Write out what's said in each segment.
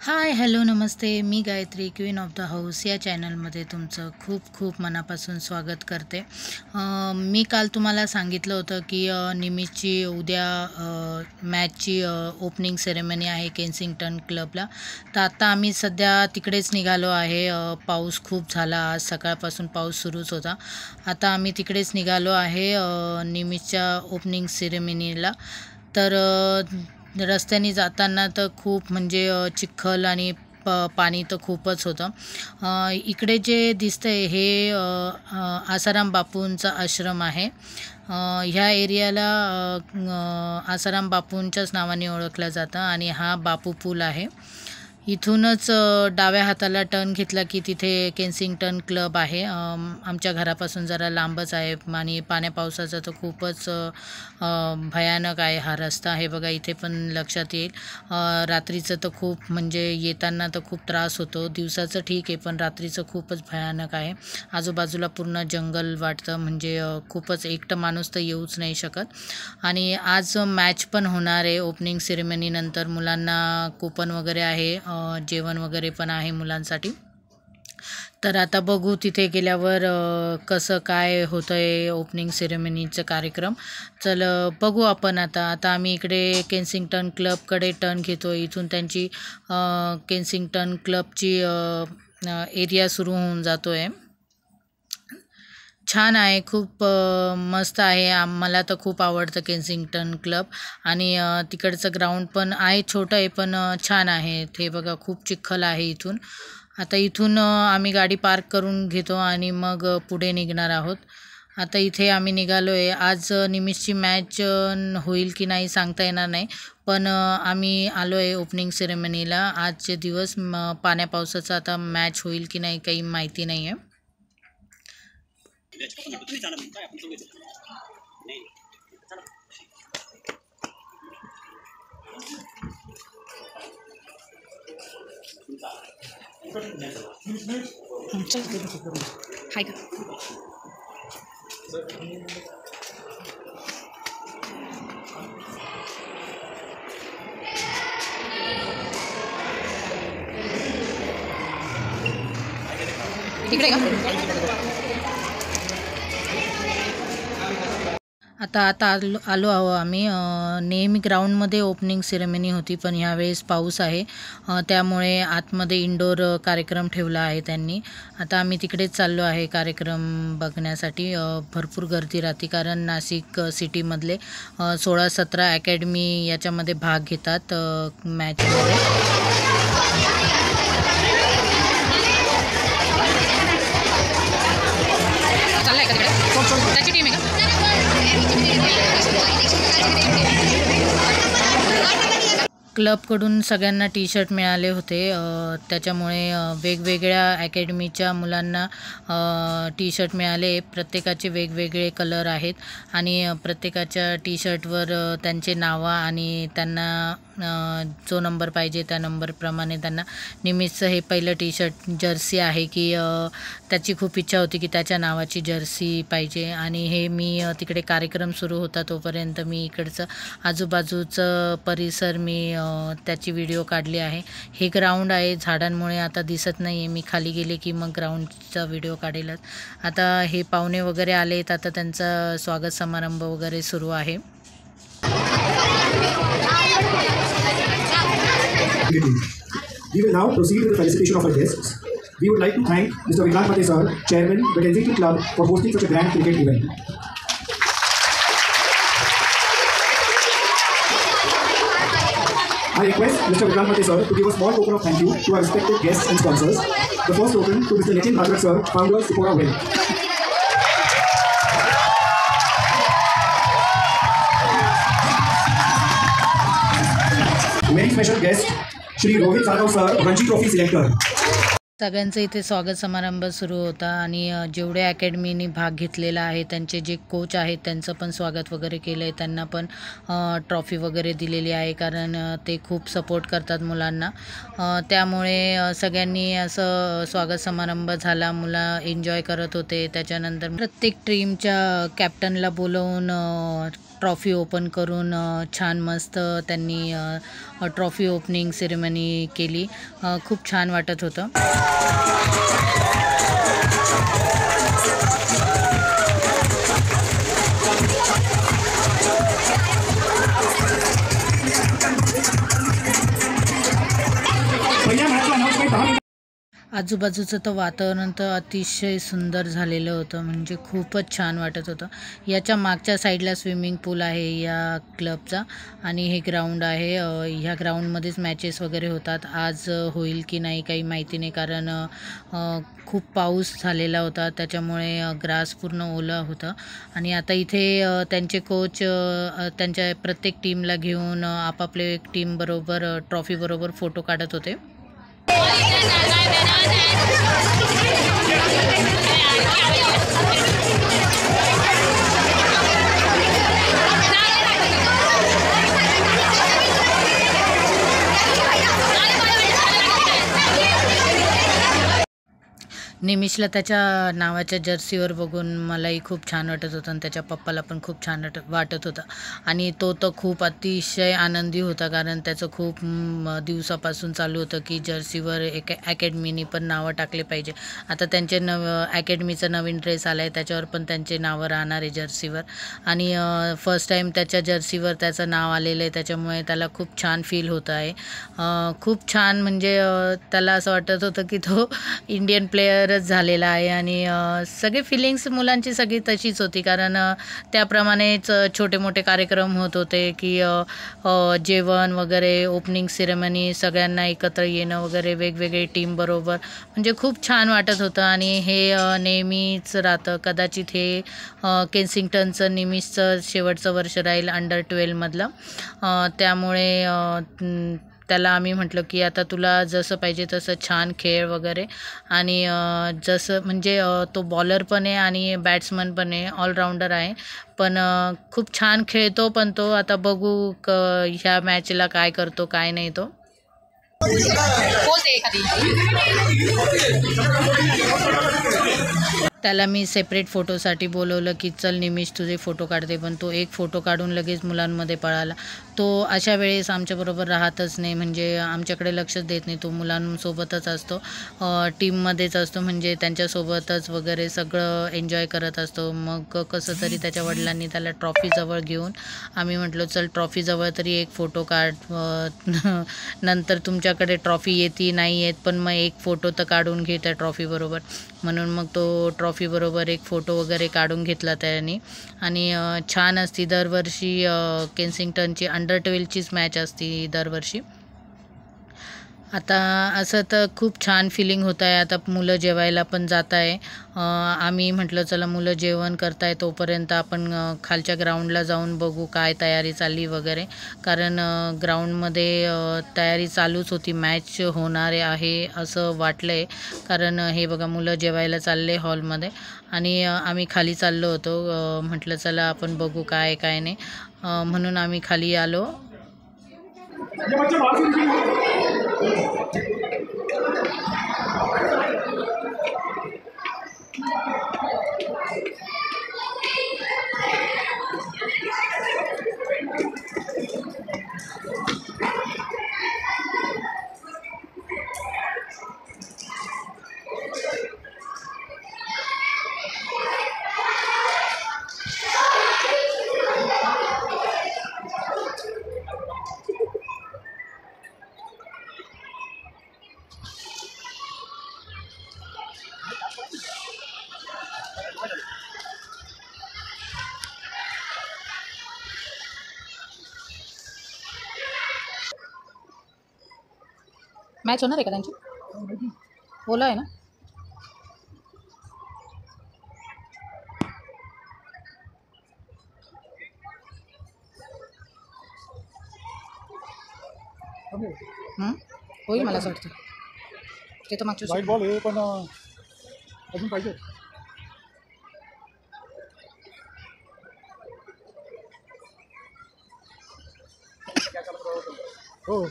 High, hello, Namaste. Me Gayatri, queen of the house या चॅनलमध्ये तुमचं खूप खूप मनापासून स्वागत करते. मी काल तुम्हाला सांगितलं होतं की निमिषची उद्या मॅचची ओपनिंग सेरेमनी आहे केन्सिंग्टन क्लबला. तर आता आम्ही सध्या तिकडेच निघालो आहे. पाऊस खूप झाला, आज सकाळपासून पाऊस सुरूच होता. आता आम्ही तिकडेच निघालो आहे निमिषच्या ओपनिंग सेरेमनीला. तर रस्त्याने जाताना तर खूप म्हणजे चिखल आणि पाणी तर खूपच होतं. इकडे जे दिसतंय हे आसाराम बापूंचा आश्रम आहे. ह्या एरियाला आसाराम बापूंच्याच नावाने ओळखलं जातं आणि हा बापू पूल आहे. इथूनच डाव्या हाताला टर्न घेतला की तिथे केन्सिंग्टन क्लब आहे. आमच्या घरापासून जरा लांबच आहे आणि पाण्या पावसाचा तर खूपच भयानक आहे हा रस्ता. हे बघा, इथे पण लक्षात येईल. रात्रीचं तर खूप म्हणजे येताना तर खूप त्रास होतो. दिवसाचं ठीक आहे, पण रात्रीचं खूपच भयानक आहे. आजूबाजूला पूर्ण जंगल वाटतं, म्हणजे खूपच एकटं माणूस तर येऊच नाही शकत. आणि आज मॅच पण होणार आहे. ओपनिंग सेरेमनीनंतर मुलांना कुपन वगैरे आहे, जेवण वगैरे पण आहे मुलांसाठी. तर आता बघू तिथे गेल्यावर कसं काय होतं आहे ओपनिंग सेरेमनीचं कार्यक्रम. चल बघू आपण. आता आम्ही इकडे केन्सिंग्टन क्लबकडे टर्न घेतो. इथून त्यांची केन्सिंग्टन क्लबची एरिया सुरू होऊन जातो आहे. छान आहे, खूप मस्त आहे. मला तर खूप आवडतं केन्सिंग्टन क्लब. आणि तिकडचं ग्राउंड पण आहे, छोटं आहे पण छान आहे. ते बघा, खूप चिखल आहे इथून. आता इथून आम्ही गाडी पार्क करून घेतो आणि मग पुढे निघणार आहोत. आता इथे आम्ही निघालो आहे. आज निमिषची मॅच होईल की नाही सांगता येणार नाही, पण आम्ही आलो आहे ओपनिंग सेरेमनीला. आजचे दिवस पाण्या पावसाचा आता मॅच होईल की नाही काही माहिती नाही आहे. हाय का तिकडे का? आता आलो आहो आम्ही. नेहमी ग्राउंडमध्ये ओपनिंग सेरेमनी होती, पण ह्यावेळेस पाऊस आहे, त्यामुळे आतमध्ये इंडोर कार्यक्रम ठेवला आहे त्यांनी. आता आम्ही तिकडेच चाललो आहे कार्यक्रम बघण्यासाठी. भरपूर गर्दी राहते, कारण नाशिक सिटीमधले 16-17 अकॅडमी याच्यामध्ये भाग घेतात मॅचमध्ये. त्याची टीम आहे का? क्लबकडून सगळ्यांना टी शर्ट मिळाले होते, त्याच्यामुळे वेगवेगळ्या अकॅडमीच्या मुलांना टी शर्ट मिळाले. प्रत्येकाचे वेगवेगळे कलर आहेत आणि प्रत्येकाच्या टी शर्टवर त्यांचे नावं आणि त्यांना जो नंबर पाहिजे त्या नंबरप्रमाणे त्यांना. निमिषचं हे पहिलं टी शर्ट जर्सी आहे की त्याची खूप इच्छा होती की त्याच्या नावाची जर्सी पाहिजे. आणि हे मी तिकडे कार्यक्रम सुरू होता तोपर्यंत मी इकडचं आजूबाजूचं परिसर मी त्याची व्हिडिओ काढली आहे. हे ग्राउंड आहे, झाडांमुळे आता दिसत नाही आहे. मी खाली गेले की मग ग्राउंडचा व्हिडिओ काढेलच. आता हे पाहुणे वगैरे आलेत, आता त्यांचा स्वागत समारंभ वगैरे सुरू आहे. We will now proceed with the felicitation of our guests. We would like to thank Mr. Vikrant Mate sir, Chairman, the Kensington Club, for hosting such a grand cricket event. I request Mr. Vikrant Mate sir to give a small token of thank you to our respected guests and sponsors. The first token to Mr. Nitin Bhagat sir, founder, Sephora Well. Very special guest, Shri Rohit Sadhav sir, Ranji Trophy selector. सगळ्यांचं इथे स्वागत समारंभ सुरू होता आणि जेवढे अकॅडमीनी भाग घेतलेला आहे त्यांचे जे कोच आहेत त्यांचं पण स्वागत वगैरे केलं आहे. त्यांना पण ट्रॉफी वगैरे दिलेली आहे, कारण ते खूप सपोर्ट करतात मुलांना. त्यामुळे सगळ्यांनी असं स्वागत समारंभ झाला, मुलं एन्जॉय करत होते. त्याच्यानंतर प्रत्येक टीमच्या कॅप्टनला बोलवून ट्रॉफी ओपन करून छान मस्त त्यांनी ट्रॉफी ओपनिंग सेरेमनी केली. खूप छान वाटत होतं. आजूबाजूचं तर वातावरण तर अतिशय सुंदर झालेलं होतं, म्हणजे खूपच छान वाटत होतं. याच्या मागच्या साईडला स्विमिंग पूल आहे या क्लबचा आणि हे ग्राउंड आहे. ह्या ग्राउंडमध्येच मॅचेस वगैरे होतात. आज होईल की नाही काही माहिती नाही, कारण खूप पाऊस झालेला होता, त्याच्यामुळे ग्रास पूर्ण ओला होता. आणि आता इथे त्यांचे कोच त्यांच्या प्रत्येक टीमला घेऊन आपापले टीमबरोबर ट्रॉफीबरोबर फोटो काढत होते. निमिषला त्याच्या नावाच्या जर्सीवर बघून मलाही खूप छान वाटत होतं आणि त्याच्या पप्पाला पण खूप छान वाटत होतं. आणि तो तर खूप अतिशय आनंदी होता, कारण त्याचं खूप दिवसापासून चालू होतं की जर्सीवर एक अकॅडमीनी पण नावं टाकले पाहिजे. आता त्यांचे अकॅडमीचा नवीन ड्रेस आला आहे, त्याच्यावर पण त्यांचे नावं राहणार आहे जर्सीवर. आणि फर्स्ट टाईम त्याच्या जर्सीवर त्याचं नाव आलेलं आहे, त्याच्यामुळे त्याला खूप छान फील होत आहे. खूप छान, म्हणजे त्याला असं वाटत होतं की तो इंडियन प्लेयर झालेला आहे. आणि सगळे फिलिंग्स मुलांची सगळी तशीच होती, कारण त्याप्रमाणेच छोटे मोठे कार्यक्रम होत होते की जेवण वगैरे, ओपनिंग सेरेमनी, सगळ्यांना एकत्र येणं वगैरे, वेगवेगळे टीमबरोबर, म्हणजे खूप छान वाटत होतं. आणि हे नेहमीच राहतं. कदाचित हे केन्सिंग्टनचं निमिषचं शेवटचं वर्ष राहील अंडर-12मधलं. त्यामुळे त्याला आम्ही म्हटलं की आता तुला जसं पाहिजे तसं छान खेळ वगैरे. आणि जसं म्हणजे तो बॉलर पण आहे आणि बॅट्समन पण आहे, ऑलराऊंडर आहे, पण खूप छान खेळतो. पण तो आता बघू ह्या मॅचला काय करतो काय नाही तो. त्याला मी सेपरेट फोटोसाठी बोलवलं की चल निमिष तुझे फोटो काढते, पण तो एक फोटो काढून लगेच मुलांमध्ये पळाला. तो अशा वेळेस आमच्याबरोबर राहतच नाही, म्हणजे आमच्याकडे लक्षच देत नाही. तो मुलांसोबतच असतो, टीममध्येच असतो, म्हणजे त्यांच्यासोबतच वगैरे सगळं एन्जॉय करत असतो. मग कसं तरी त्याच्या वडिलांनी त्याला ट्रॉफीजवळ घेऊन आम्ही म्हटलो चल ट्रॉफीजवळ तरी एक फोटो काढ, नंतर तुमच्याकडे ट्रॉफी येते नाही येत, पण मग एक फोटो तर काढून घे त्या ट्रॉफीबरोबर. म्हणून मग तो ट्रॉफीबरोबर एक फोटो वगैरे काढून घेतला त्याने. आणि छान असती दरवर्षी केन्सिंग्टनची अंडर-12चीच मॅच असती दरवर्षी. आता असं तर खूप छान फिलिंग होत आहे. आता मुलं जेवायला पण जात आहे. आम्ही म्हटलं चला मुलं जेवण करताय तोपर्यंत आपण खालच्या ग्राउंडला जाऊन बघू काय तयारी चालली वगैरे, कारण ग्राउंडमध्ये तयारी चालूच होती, मॅच होणार आहे असं वाटलं आहे. कारण हे बघा मुलं जेवायला चालले हॉलमध्ये आणि आम्ही खाली चाललो होतो. म्हटलं चला आपण बघू काय काय नाही, म्हणून आम्ही खाली आलो. मॅच होणार आहे का त्यांची? ओला आहे ना? होईल मला असं वाटतं. ते तर मागच्या वाईट बॉल आहे, पण अजून पाहिजे. हो,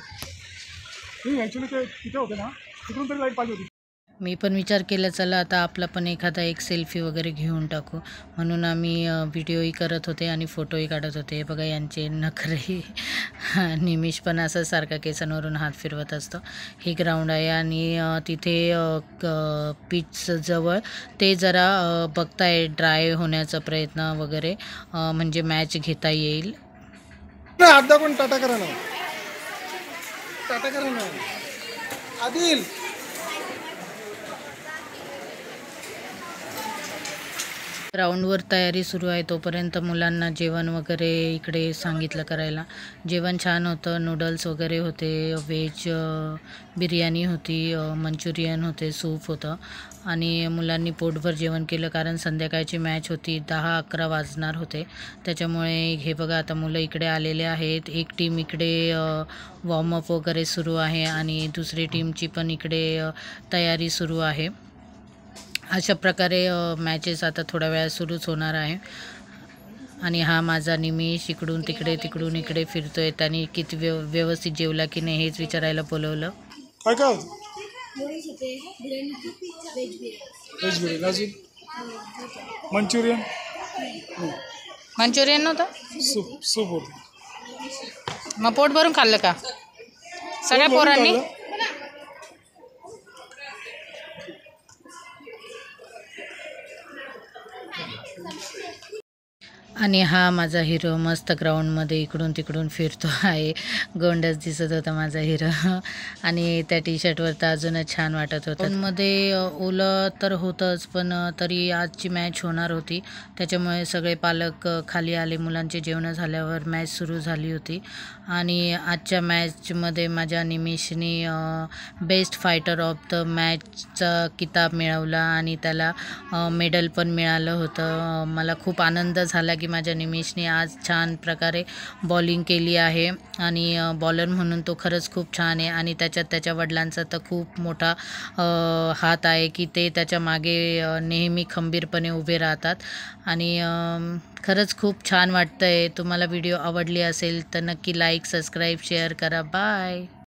ॲक्च्युली ते तिथे होते ना, तिकडून तरी लाईट पाहिजे होती. मी पण विचार केला चला आता आपला पण एखादा एक सेल्फी वगैरे घेऊन टाकू, म्हणून आम्ही व्हिडिओही करत होते आणि फोटोही काढत होते. बघा यांचे नखरे. निमिष पण असं सारखा केसांवरून हात फिरवत असतो. हे ग्राउंड आहे आणि तिथे पिच जवळ ते जरा बघताय ड्राय होण्याचा प्रयत्न वगैरे, म्हणजे मॅच घेता येईल. अर्धा कोण टाटा करा ना, टाटा करा ना आदिल. ग्राउंडवर तयारी सुरू आहे तोपर्यंत मुलांना जेवण वगैरे इकडे सांगितलं करायला. जेवण छान होतं. नूडल्स वगैरे होते, व्हेज बिर्याणी होती, मंचुरियन होते, सूप होतं आणि मुलांनी पोटभर जेवण केलं कारण संध्याकाळची मॅच होती. 10-11 वाजणार होते. त्याच्यामुळे हे बघा आता मुलं इकडे आलेले आहेत. एक टीम इकडे वॉर्मअप वगैरे सुरू आहे आणि दुसरी टीमची पण इकडे तयारी सुरू आहे. अशा प्रकारे मॅचेस आता थोड्या वेळात सुरूच होणार आहे. आणि हा माझा निमिष इकडून तिकडे तिकडून इकडे फिरतोय. त्याने किती व्यवस्थित जेवला की नाही हेच विचारायला बोलवलं. काय काय होतं? व्हेज बिर्याणी अजून मंचुरियन मंचुरियन नव्हतं, सूप सूप होतं. मग पोट भरून खाल्लं का सगळ्या पोरांनी? आणि हा माझा हिरो मस्त ग्राउंडमध्ये इकडून तिकडून फिरतो आहे. गोंडच दिसत होता माझा हिरो आणि त्या टी शर्टवर तर अजूनच छान वाटत होतं. मध्ये ओलं तर होतंच, पण तरी आजची मॅच होणार होती त्याच्यामुळे सगळे पालक खाली आले. मुलांचे जेवण झाल्यावर मॅच सुरू झाली होती आणि आजच्या मॅचमध्ये माझ्या निमिषने बेस्ट फायटर ऑफ द मॅचचा किताब मिळवला आणि त्याला मेडल पण मिळालं होतं. मला खूप आनंद झाला की माझ्या निमिषने आज छान प्रकारे बॉलिंग केली आहे आणि बॉलर म्हणून तो खरंच खूप छान आहे आणि त्याच्यात त्याच्या वडिलांचा तर खूप मोठा हात आहे की ते त्याच्या मागे नेहमी खंबीरपणे उभे राहतात आणि खरंच खूप छान वाटतं आहे. तुम्हाला व्हिडिओ आवडली असेल तर नक्की लाईक, सबस्क्राईब, शेअर करा. बाय.